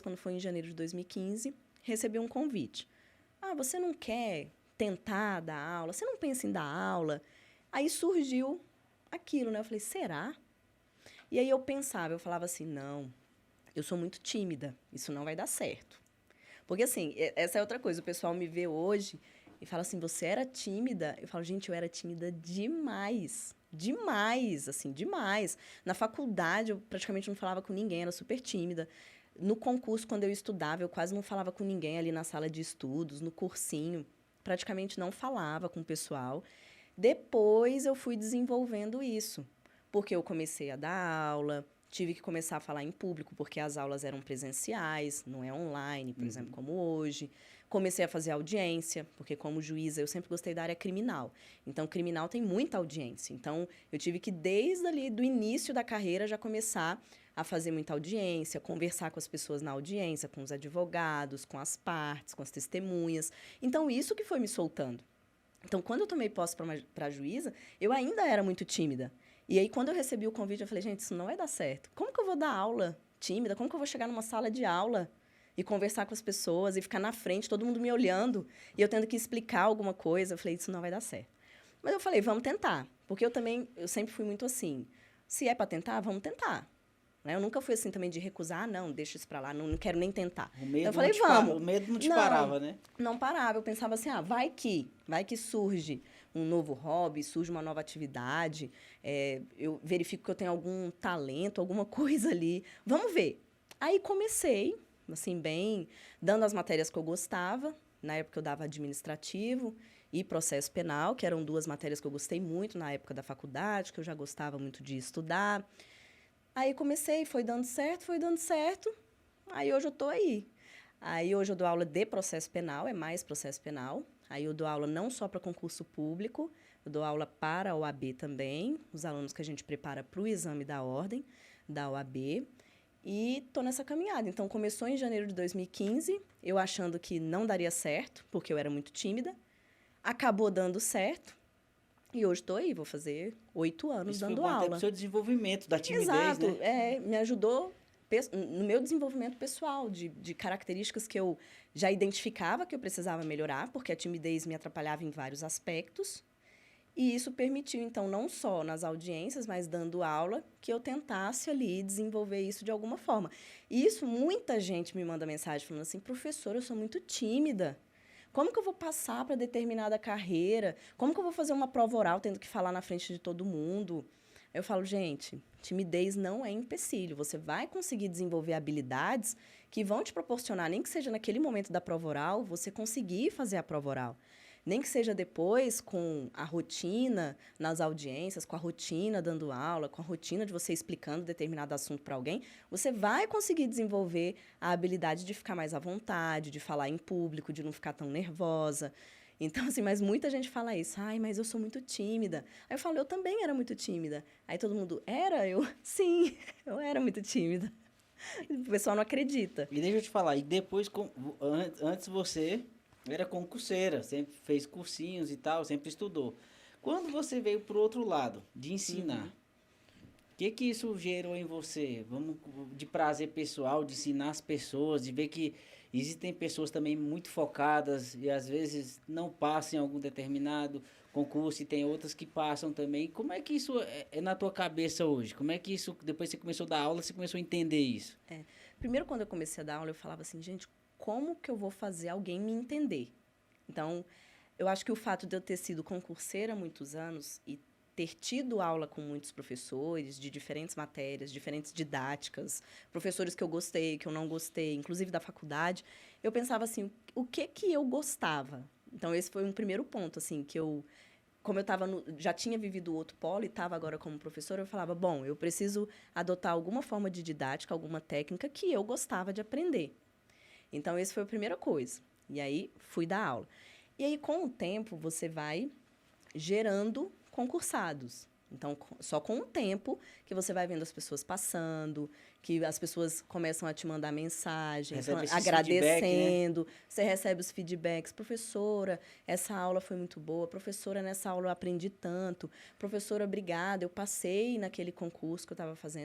quando foi em janeiro de 2015, recebi um convite. Ah, você não quer tentar dar aula? Você não pensa em dar aula? Aí surgiu aquilo, né? Eu falei, será? E aí eu pensava, eu falava assim, não, eu sou muito tímida, isso não vai dar certo. Porque, assim, essa é outra coisa, o pessoal me vê hoje e fala assim, você era tímida? Eu falo, gente, eu era tímida demais. Demais, assim, demais. Na faculdade, eu praticamente não falava com ninguém, era super tímida. No concurso, quando eu estudava, eu quase não falava com ninguém ali na sala de estudos, no cursinho. Praticamente não falava com o pessoal. Depois, eu fui desenvolvendo isso, porque eu comecei a dar aula, tive que começar a falar em público, porque as aulas eram presenciais, não é online, por exemplo, como hoje. Comecei a fazer audiência, porque como juíza eu sempre gostei da área criminal. Então, criminal tem muita audiência. Então, eu tive que, desde ali do início da carreira, já começar a fazer muita audiência, conversar com as pessoas na audiência, com os advogados, com as partes, com as testemunhas. Então, isso que foi me soltando. Então, quando eu tomei posse para juíza, eu ainda era muito tímida. E aí, quando eu recebi o convite, eu falei, gente, isso não vai dar certo. Como que eu vou dar aula tímida? Como que eu vou chegar numa sala de aula e conversar com as pessoas e ficar na frente, todo mundo me olhando e eu tendo que explicar alguma coisa? Eu falei, isso não vai dar certo. Mas eu falei, vamos tentar. Porque eu sempre fui muito assim, se é para tentar, vamos tentar. Né? Eu nunca fui assim também de recusar, não, deixa isso para lá, não quero nem tentar. O medo, Eu falei, vamos. o medo não te parava, né? Não parava. Eu pensava assim, vai que surge um novo hobby, surge uma nova atividade, eu verifico que eu tenho algum talento, alguma coisa ali. Vamos ver. Aí comecei, assim, bem, dando as matérias que eu gostava. Na época eu dava administrativo e processo penal, que eram duas matérias que eu gostei muito na época da faculdade, que eu já gostava muito de estudar. Aí comecei, foi dando certo, foi dando certo. Aí hoje eu estou aí. Aí hoje eu dou aula de processo penal, é mais processo penal. Aí eu dou aula não só para concurso público, eu dou aula para a OAB também, os alunos que a gente prepara para o exame da ordem da OAB. E estou nessa caminhada. Então, começou em janeiro de 2015, eu achando que não daria certo, porque eu era muito tímida. Acabou dando certo. E hoje estou aí, vou fazer 8 anos Isso foi dando bom até aula. para o seu desenvolvimento da timidez, Exato, né? me ajudou no meu desenvolvimento pessoal, de características que eu já identificava que eu precisava melhorar, porque a timidez me atrapalhava em vários aspectos. E isso permitiu, então, não só nas audiências, mas dando aula, que eu tentasse ali desenvolver isso de alguma forma. E isso, muita gente me manda mensagem falando assim, professora, eu sou muito tímida. Como que eu vou passar para determinada carreira? Como que eu vou fazer uma prova oral tendo que falar na frente de todo mundo? Eu falo, gente, timidez não é empecilho. Você vai conseguir desenvolver habilidades que vão te proporcionar, nem que seja naquele momento da prova oral, você conseguir fazer a prova oral. Nem que seja depois com a rotina nas audiências, com a rotina dando aula, com a rotina de você explicando determinado assunto para alguém, você vai conseguir desenvolver a habilidade de ficar mais à vontade, de falar em público, de não ficar tão nervosa. Então, assim, mas muita gente fala isso. Ai, mas eu sou muito tímida. Aí eu falo, eu também era muito tímida. Aí todo mundo, era? Eu, sim, eu era muito tímida. O pessoal não acredita. E deixa eu te falar, e depois, antes você era concurseira, sempre fez cursinhos e tal, sempre estudou. Quando você veio pro outro lado, de ensinar, que isso gerou em você? Vamos de prazer pessoal, de ensinar as pessoas, de ver que existem pessoas também muito focadas e às vezes não passam em algum determinado concurso e tem outras que passam também. Como é que isso é na tua cabeça hoje? Como é que isso, depois que você começou a dar aula, você começou a entender isso? Primeiro, quando eu comecei a dar aula, eu falava assim, gente, como que eu vou fazer alguém me entender? Então, eu acho que o fato de eu ter sido concurseira há muitos anos e ter tido aula com muitos professores de diferentes matérias, diferentes didáticas, professores que eu gostei, que eu não gostei, inclusive da faculdade, eu pensava assim, o que eu gostava? Então, esse foi um primeiro ponto, assim, que eu, como eu já tinha vivido o outro polo e estava agora como professora, eu falava, bom, eu preciso adotar alguma forma de didática, alguma técnica que eu gostava de aprender. Então, essa foi a primeira coisa. E aí, fui dar aula. E aí, com o tempo, você vai gerando concursados. Então, só com o tempo que você vai vendo as pessoas passando, que as pessoas começam a te mandar mensagem, agradecendo, feedback, né? Você recebe os feedbacks. Professora, essa aula foi muito boa. Professora, nessa aula eu aprendi tanto. Professora, obrigada, eu passei naquele concurso que eu estava fazendo.